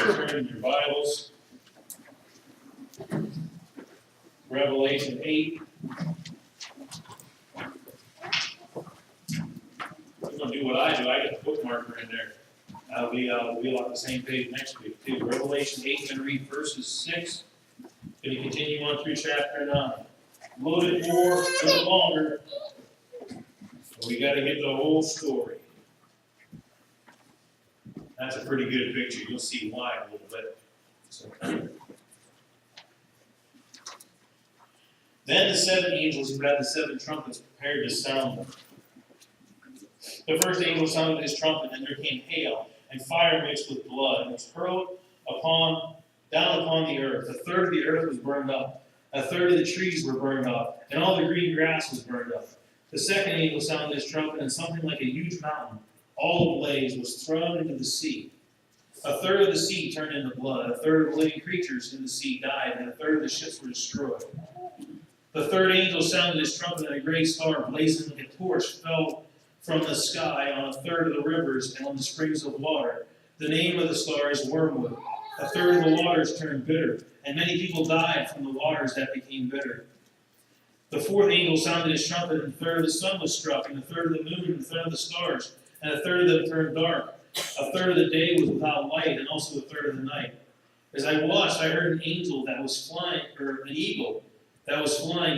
Turn in your Bibles. Revelation 8. I'm going to do what I do. I get the bookmarker in there. We'll be on the same page next week, too. Revelation 8, I'm going to read verses 6. Going to continue on through chapter 9. A little bit more, a little longer. But we got to get the whole story. That's a pretty good picture. You'll see why a little bit. So. Then the seven angels who had the seven trumpets prepared to sound them. The first angel sounded his trumpet, and there came hail and fire mixed with blood, and was hurled down upon the earth. A third of the earth was burned up, a third of the trees were burned up, and all the green grass was burned up. The second angel sounded his trumpet, and something like a huge mountain, all ablaze, was thrown into the sea. A third of the sea turned into blood, a third of the living creatures in the sea died, and a third of the ships were destroyed. The third angel sounded his trumpet, and a great star, blazing like a torch, fell from the sky on a third of the rivers and on the springs of water. The name of the star is Wormwood. A third of the waters turned bitter, and many people died from the waters that became bitter. The fourth angel sounded his trumpet, and a third of the sun was struck, and a third of the moon, and a third of the stars, and a third of them turned dark. A third of the day was without light, and also a third of the night. As I watched, I heard an eagle that was flying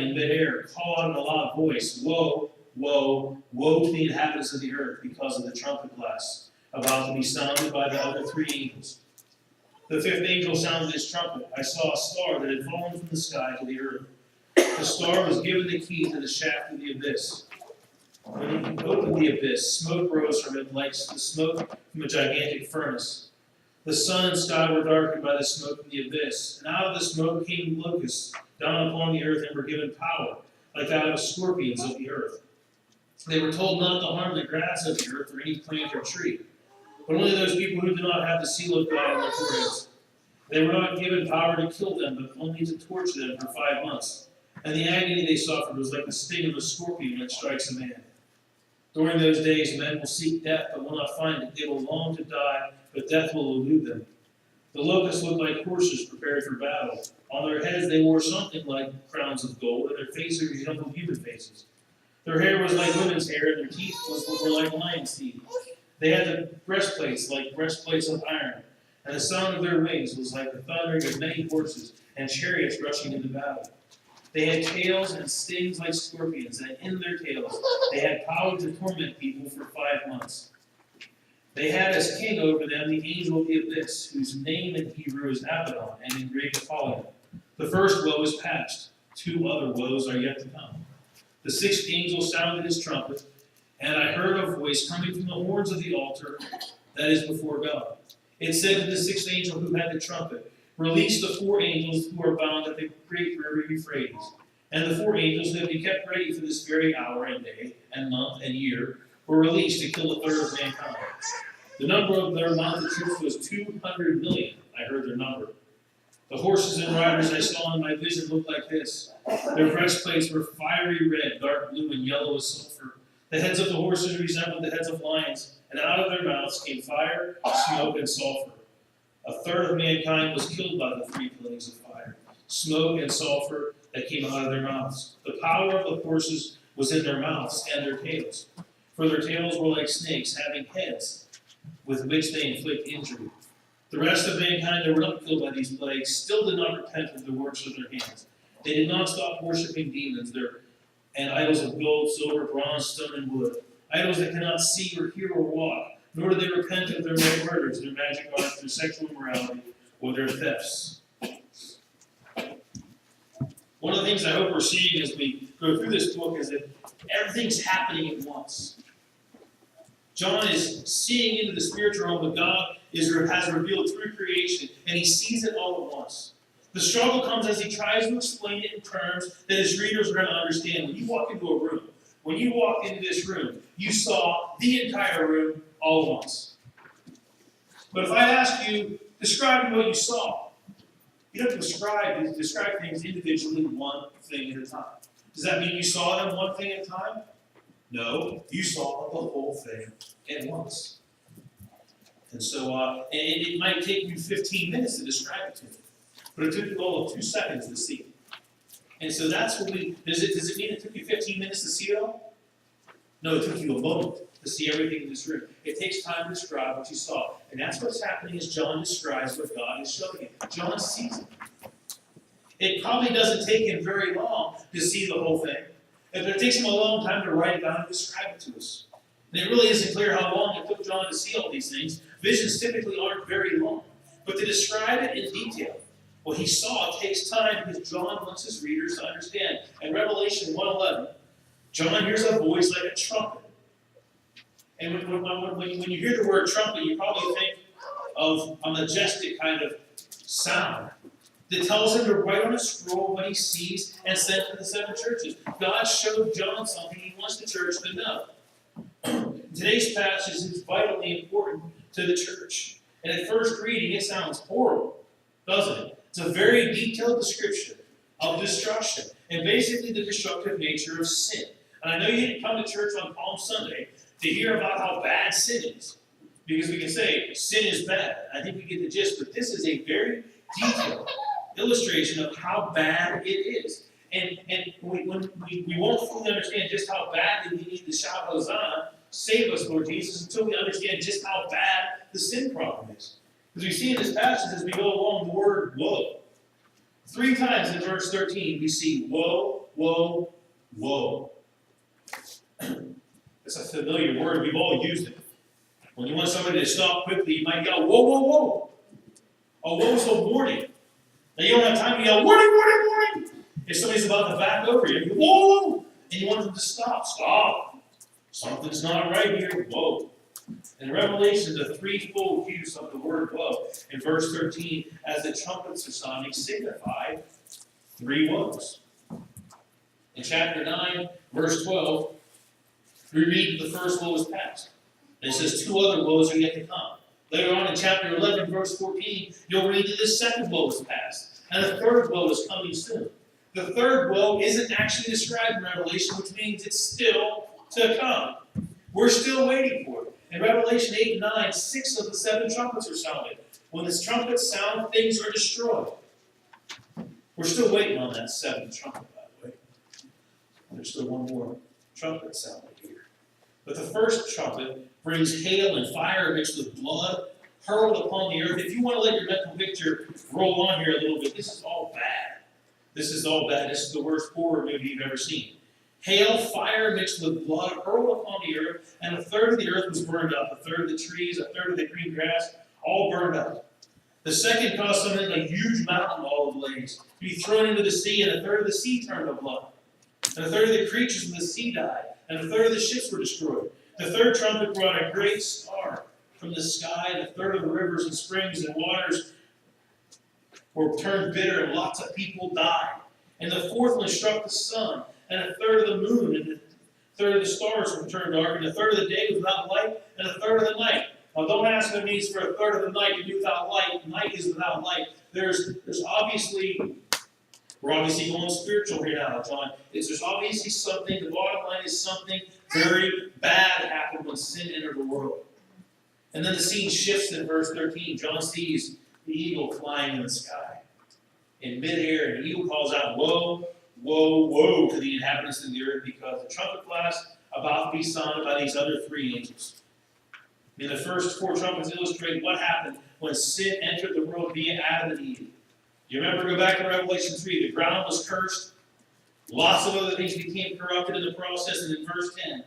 in midair call out in a loud voice, "Woe, woe, woe to the inhabitants of the earth, because of the trumpet blast about to be sounded by the other three angels." The fifth angel sounded his trumpet. I saw a star that had fallen from the sky to the earth. The star was given the key to the shaft of the abyss. When he opened the abyss, smoke rose from it like the smoke from a gigantic furnace. The sun and sky were darkened by the smoke from the abyss, and out of the smoke came locusts down upon the earth and were given power, like that of scorpions of the earth. They were told not to harm the grass of the earth or any plant or tree, but only those people who do not have the seal of God on their foreheads. They were not given power to kill them, but only to torture them for 5 months. And the agony they suffered was like the sting of a scorpion when it strikes a man. During those days, men will seek death, but will not find it. They will long to die, but death will elude them. The locusts looked like horses prepared for battle. On their heads they wore something like crowns of gold, and their faces resembled human faces. Their hair was like women's hair, and their teeth were like lions' teeth. They had the breastplates like breastplates of iron, and the sound of their wings was like the thundering of many horses and chariots rushing into battle. They had tails and stings like scorpions, and in their tails they had power to torment people for 5 months. They had as king over them the angel of the abyss, whose name in Hebrew is Abaddon, and in Greek Apollyon. The first woe is past. 2 other woes are yet to come. The sixth angel sounded his trumpet, and I heard a voice coming from the horns of the altar that is before God. It said to the sixth angel who had the trumpet, "Release the 4 angels who are bound at the great river Euphrates." And the 4 angels who had been kept ready for this very hour and day and month and year were released to kill a third of mankind. The number of their mounted troops was 200 million. I heard their number. The horses and riders I saw in my vision looked like this. Their breastplates were fiery red, dark blue, and yellow as sulfur. The heads of the horses resembled the heads of lions, and out of their mouths came fire, smoke, and sulfur. A third of mankind was killed by the 3 plagues of fire, smoke, and sulfur that came out of their mouths. The power of the horses was in their mouths and their tails, for their tails were like snakes, having heads with which they inflict injury. The rest of mankind that were not killed by these plagues still did not repent of the works of their hands. They did not stop worshiping demons and idols of gold, silver, bronze, stone, and wood, idols that cannot see or hear or walk, nor did they repent of their murders, their magic arts, their sexual immorality, or their thefts. One of the things I hope we're seeing as we go through this book is that everything's happening at once. John is seeing into the spiritual realm what God has revealed through creation, and he sees it all at once. The struggle comes as he tries to explain it in terms that his readers are going to understand. When you walk into a room, when you walked into this room, you saw the entire room all at once. But if I ask you, describe what you saw, you don't describe things individually, one thing at a time. Does that mean you saw them one thing at a time? No, you saw the whole thing at once. And so, and it might take you 15 minutes to describe it to me, but it took you all of 2 seconds to see it. And so that's what does it mean it took you 15 minutes to see it all? No, it took you a moment to see everything in this room. It takes time to describe what you saw. And that's what's happening as John describes what God is showing him. John sees it. It probably doesn't take him very long to see the whole thing. But it takes him a long time to write it down and describe it to us. And it really isn't clear how long it took John to see all these things. Visions typically aren't very long. But to describe it in detail, what he saw takes time because John wants his readers to understand. In Revelation 1:11, John hears a voice like a trumpet. And when you hear the word trumpet, you probably think of a majestic kind of sound that tells him to write on a scroll what he sees and send to the 7 churches. God showed John something he wants the church to know. Today's passage is vitally important to the church. And at first reading, it sounds horrible, doesn't it? It's a very detailed description of destruction and basically the destructive nature of sin. And I know you didn't come to church on Palm Sunday to hear about how bad sin is, because we can say sin is bad. I think we get the gist, but this is a very detailed illustration of how bad it is. And we won't fully understand just how badly we need to shout Hosanna, save us, Lord Jesus, until we understand just how bad the sin problem is. Because we see in this passage as we go along the word woe. 3 times in verse 13 we see woe, woe, woe. It's a familiar word. We've all used it. When you want somebody to stop quickly, you might yell, whoa, whoa, whoa. A woe is a warning. Now you don't have time to yell, warning, warning, warning. If somebody's about to back over you, you go, whoa, and you want them to stop. Stop. Something's not right here. Whoa. In Revelation, the threefold use of the word woe in verse 13, as the trumpets are sounding, signify 3 woes. In chapter 9, verse 12, we read the first woe is past. And it says 2 other woes are yet to come. Later on in chapter 11, verse 14, you'll read that the second woe is past. And the third woe is coming soon. The third woe isn't actually described in Revelation, which means it's still to come. We're still waiting for it. In Revelation 8 and 9, 6 of the 7 trumpets are sounded. When the trumpets sound, things are destroyed. We're still waiting on that 7th trumpet, by the way. There's still one more trumpet sounded here. But the first trumpet brings hail and fire mixed with blood, hurled upon the earth. If you want to let your mental picture roll on here a little bit, this is all bad. This is all bad. This is the worst horror movie you've ever seen. Hail, fire mixed with blood, hurled upon the earth, and 1/3 of the earth was burned up. 1/3 of the trees, 1/3 of the green grass, all burned up. The second caused something like a huge mountain all ablaze to be thrown into the sea, and 1/3 of the sea turned to blood. And 1/3 of the creatures in the sea died, and 1/3 of the ships were destroyed. The third trumpet brought a great star from the sky, and 1/3 of the rivers and springs and waters were turned bitter, and lots of people died. And the fourth one struck the sun, and 1/3 of the moon, and 1/3 of the stars were turned dark, and 1/3 of the day was without light, and 1/3 of the night. Now don't ask what it means for 1/3 of the night to be without light. Night is without light. There's obviously, we're obviously going spiritual here now, John. There's obviously something, the bottom line is something very bad happened when sin entered the world. And then the scene shifts in verse 13. John sees the eagle flying in the sky. In midair, and the eagle calls out, woe, woe, woe to the inhabitants of the earth, because the trumpet blast about to be sounded by these other 3 angels. I mean, the first 4 trumpets illustrate what happened when sin entered the world via Adam and Eve. You remember, go back to Revelation 3, the ground was cursed. Lots of other things became corrupted in the process, and in verse 10,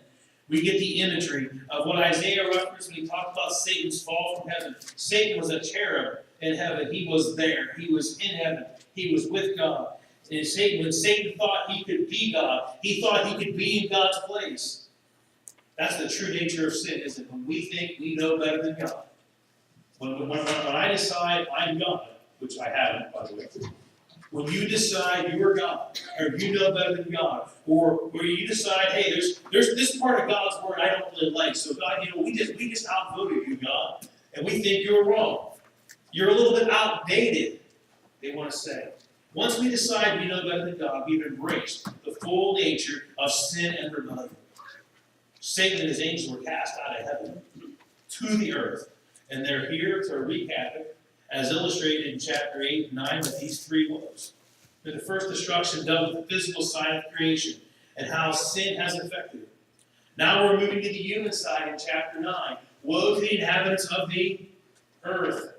we get the imagery of what Isaiah referenced when he talked about Satan's fall from heaven. Satan was a cherub in heaven. He was there. He was in heaven. He was with God. And when Satan thought he could be God, he thought he could be in God's place. That's the true nature of sin, isn't it? When we think we know better than God. When I decide I'm God, which I haven't, by the way. When you decide you are God, or you know better than God, or you decide, hey, there's this part of God's word I don't really like, so God, we just outvoted you, God, and we think you're wrong. You're a little bit outdated, they want to say. Once we decide we know better than God, we've embraced the full nature of sin and rebellion. Satan and his angels were cast out of heaven to the earth. And they're here to recap it, as illustrated in chapter 8 and 9 with these three woes. The first destruction dealt with the physical side of creation and how sin has affected it. Now we're moving to the human side in chapter 9. Woe to the inhabitants of the earth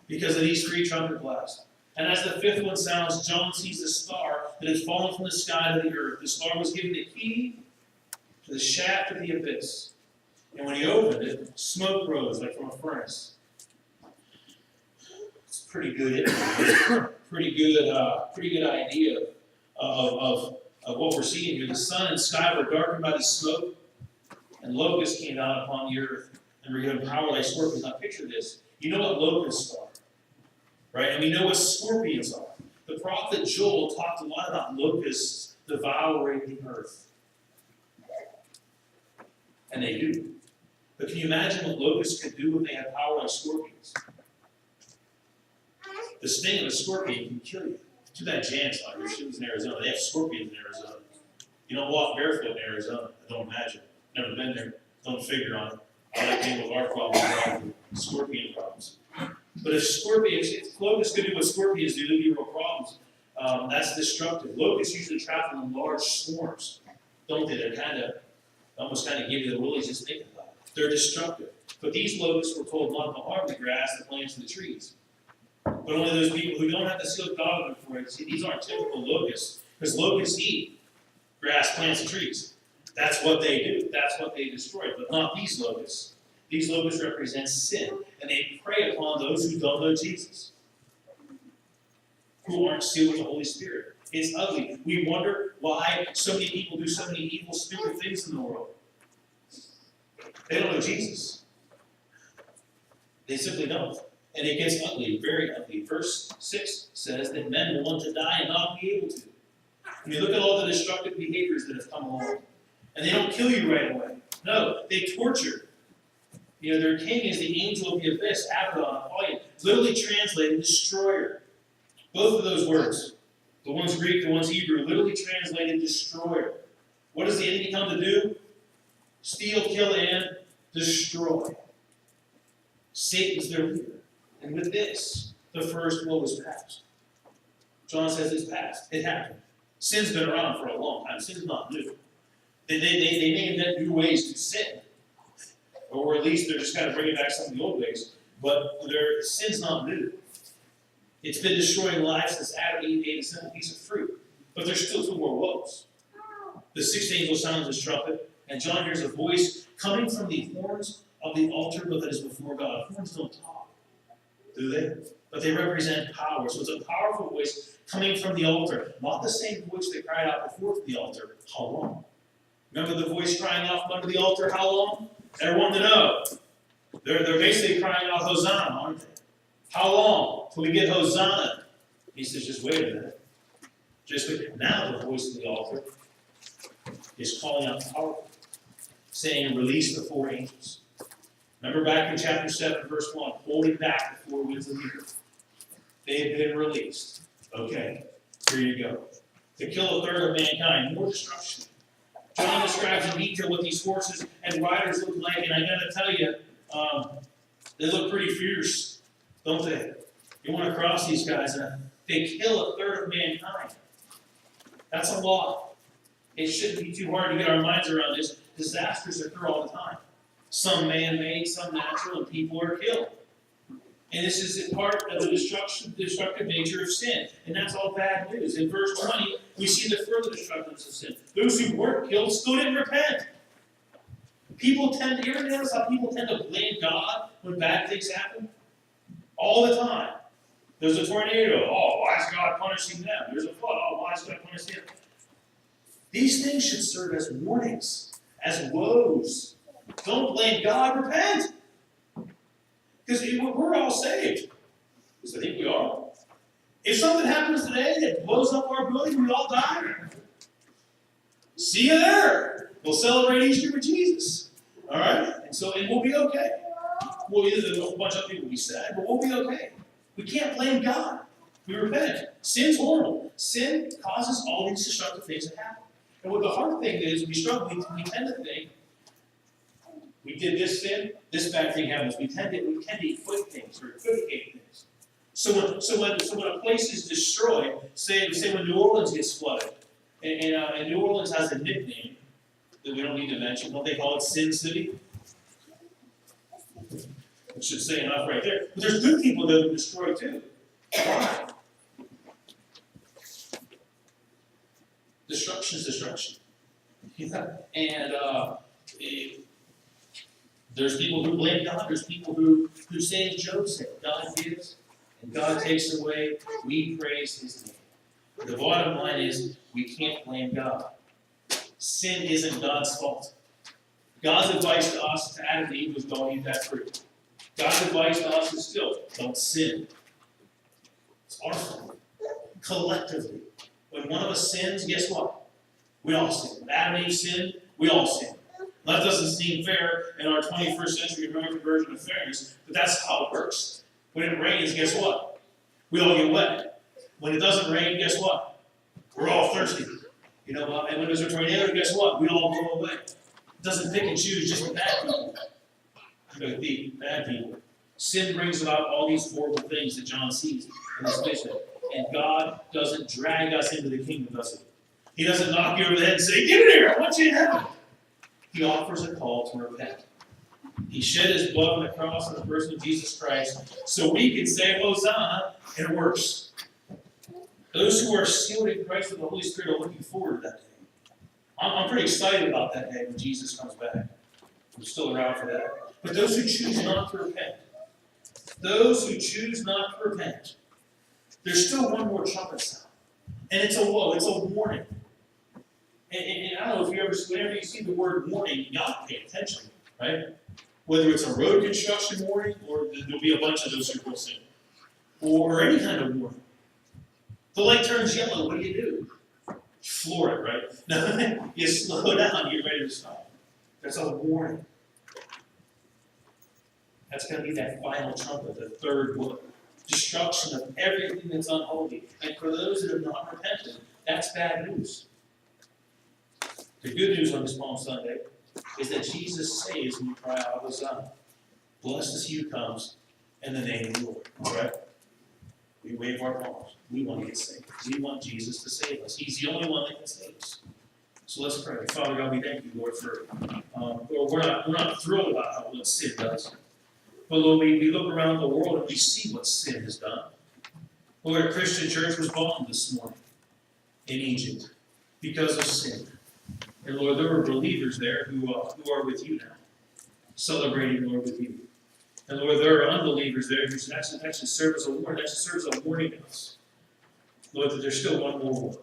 because of these three trumpet blasts. And as the fifth one sounds, John sees the star that had fallen from the sky to the earth. The star was given the key to the shaft of the abyss. And when he opened it, smoke rose like from a furnace. It's pretty good, pretty good idea of what we're seeing here. The sun and sky were darkened by the smoke, and locusts came down upon the earth and were given power like scorpions. Now picture this. You know what locusts are, right? And we know what scorpions are. The prophet Joel talked a lot about locusts devouring the earth. And they do. But can you imagine what locusts could do when they had power like scorpions? The sting of a scorpion can kill you. Too bad Jan's not here. She was in Arizona. They have scorpions in Arizona. You don't walk barefoot in Arizona. I don't imagine. Never been there. Don't figure on it. I like dealing with our problems, scorpion problems. But if locusts could do what scorpions do, there'd be real problems. That's destructive. Locusts usually travel in large swarms, don't they? They're almost give you the willies just thinking about it. They're destructive. But these locusts were told not to harm the grass, the plants, and the trees. But only those people who don't have the seal of God for it. See, these aren't typical locusts, because locusts eat grass, plants, and trees. That's what they do. That's what they destroy. But not these locusts. These locusts represent sin, and they prey upon those who don't know Jesus, who aren't sealed with the Holy Spirit. It's ugly. We wonder why so many people do so many evil, stupid things in the world. They don't know Jesus. They simply don't. And it gets ugly, very ugly. Verse 6 says that men will want to die and not be able to. When you look at all the destructive behaviors that have come along, and they don't kill you right away. No, they torture. Their king is the angel of the abyss, Abaddon, Apollyon, literally translated destroyer. Both of those words, the one's Greek, the one's Hebrew, literally translated destroyer. What does the enemy come to do? Steal, kill, and destroy. Satan's their leader. And with this, the first woe was past. John says it's past. It happened. Sin's been around for a long time. Sin's not new. They may invent new ways to sin. Or at least they're just bringing back some of the old ways. But sin's not new. It's been destroying lives since Adam and Eve ate a simple piece of fruit. But there's still two more woes. The sixth angel sounds his trumpet, and John hears a voice coming from the horns of the altar that is before God. Horns don't talk, do they? But they represent power. So it's a powerful voice coming from the altar. Not the same voice that cried out before the altar. How long? Remember the voice crying out from under the altar? How long? Everyone to know. They're basically crying out Hosanna, aren't they? How long till we get Hosanna? He says, just wait a minute. Just wait. Now the voice of the altar is calling out powerfully, saying, release the four angels. Remember back in chapter 7, verse 1, holding back the four winds of the earth. They have been released. Okay, here you go. To kill a third of mankind, more destruction. John describes in detail what these horses and riders look like, and I gotta tell you, they look pretty fierce, don't they? You want to cross these guys, and they kill a third of mankind. That's a lot. It shouldn't be too hard to get our minds around this. Disasters occur all the time. Some man-made, some natural, and people are killed. And this is part of the destructive nature of sin. And that's all bad news. In verse 20, we see the further destructiveness of sin. Those who weren't killed still didn't repent. You ever notice how people tend to blame God when bad things happen? All the time. There's a tornado. Oh, why is God punishing them? There's a flood. Oh, why is God punishing them? These things should serve as warnings, as woes. Don't blame God, repent. Because we're all saved. Because I think we are. If something happens today that blows up our building, we all die. See you there. We'll celebrate Easter with Jesus. All right? And we'll be okay. Well, a whole bunch of people will be sad, but we'll be okay. We can't blame God. We repent. Sin's horrible. Sin causes all these destructive things to happen. And what the hard thing is, we struggle, we tend to think We did this sin, this bad thing happens. We tend to equate things or equivocate things. So when a place is destroyed, say when New Orleans gets flooded, and New Orleans has a nickname that we don't need to mention. Don't they call it Sin City? It should say enough right there. But there's good people that have been destroyed too. Why? Destruction is destruction. Yeah. And there's people who blame God. There's people who say, as Job said, God gives and God takes away. We praise His name. The bottom line is we can't blame God. Sin isn't God's fault. God's advice to us, to Adam and Eve, was don't eat that fruit. God's advice to us is still don't sin. It's our fault. Collectively. When one of us sins, guess what? We all sin. When Adam and Eve sinned, we all sin. That doesn't seem fair in our 21st century American version of fairness, but that's how it works. When it rains, guess what? We all get wet. When it doesn't rain, guess what? We're all thirsty. And when there's a tornado, guess what? We all go away. It doesn't pick and choose just the bad people. The bad people. Sin brings about all these horrible things that John sees in this vision. And God doesn't drag us into the kingdom, does He? He doesn't knock you over the head and say, get in here, I want you in heaven. He offers a call to repent. He shed His blood on the cross in the person of Jesus Christ so we can say, Hosanna, and it works. Those who are sealed in Christ with the Holy Spirit are looking forward to that day. I'm pretty excited about that day when Jesus comes back. I'm still around for that. But those who choose not to repent, there's still one more trumpet sound. And it's a woe, it's a warning. And I don't know if you ever, whenever you see the word warning, you got to pay attention, right? Whether it's a road construction warning, or there'll be a bunch of those who will sing, or any kind of warning. The light turns yellow, what do? You floor it, right? No, you slow down, you get ready to stop. That's a warning. That's going to be that final trumpet, the third woe. Destruction of everything that's unholy. And for those that have not repented, that's bad news. The good news on this Palm Sunday is that Jesus saves when we cry out, Hosanna. Blessed is He who comes in the name of the Lord. All right? We wave our palms. We want to get saved. We want Jesus to save us. He's the only one that can save us. So let's pray. Father God, we thank you, Lord, for Lord, we're not thrilled about what sin does. But Lord, we look around the world and we see what sin has done. Lord, a Christian church was bombed this morning in Egypt because of sin. And Lord, there were believers there who are with you now, celebrating, Lord, with you. And Lord, there are unbelievers there who actually serve as a warning. Actually serves as a warning to us, Lord, that there's still one more war.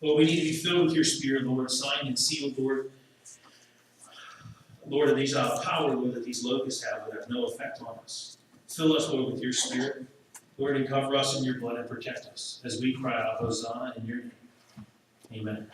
Lord, we need to be filled with your Spirit, Lord, signed and sealed, Lord. Lord, and these power, Lord, that these locusts have would have no effect on us. Fill us, Lord, with your Spirit, Lord, and cover us in your blood and protect us as we cry out, Hosanna, in your name. Amen.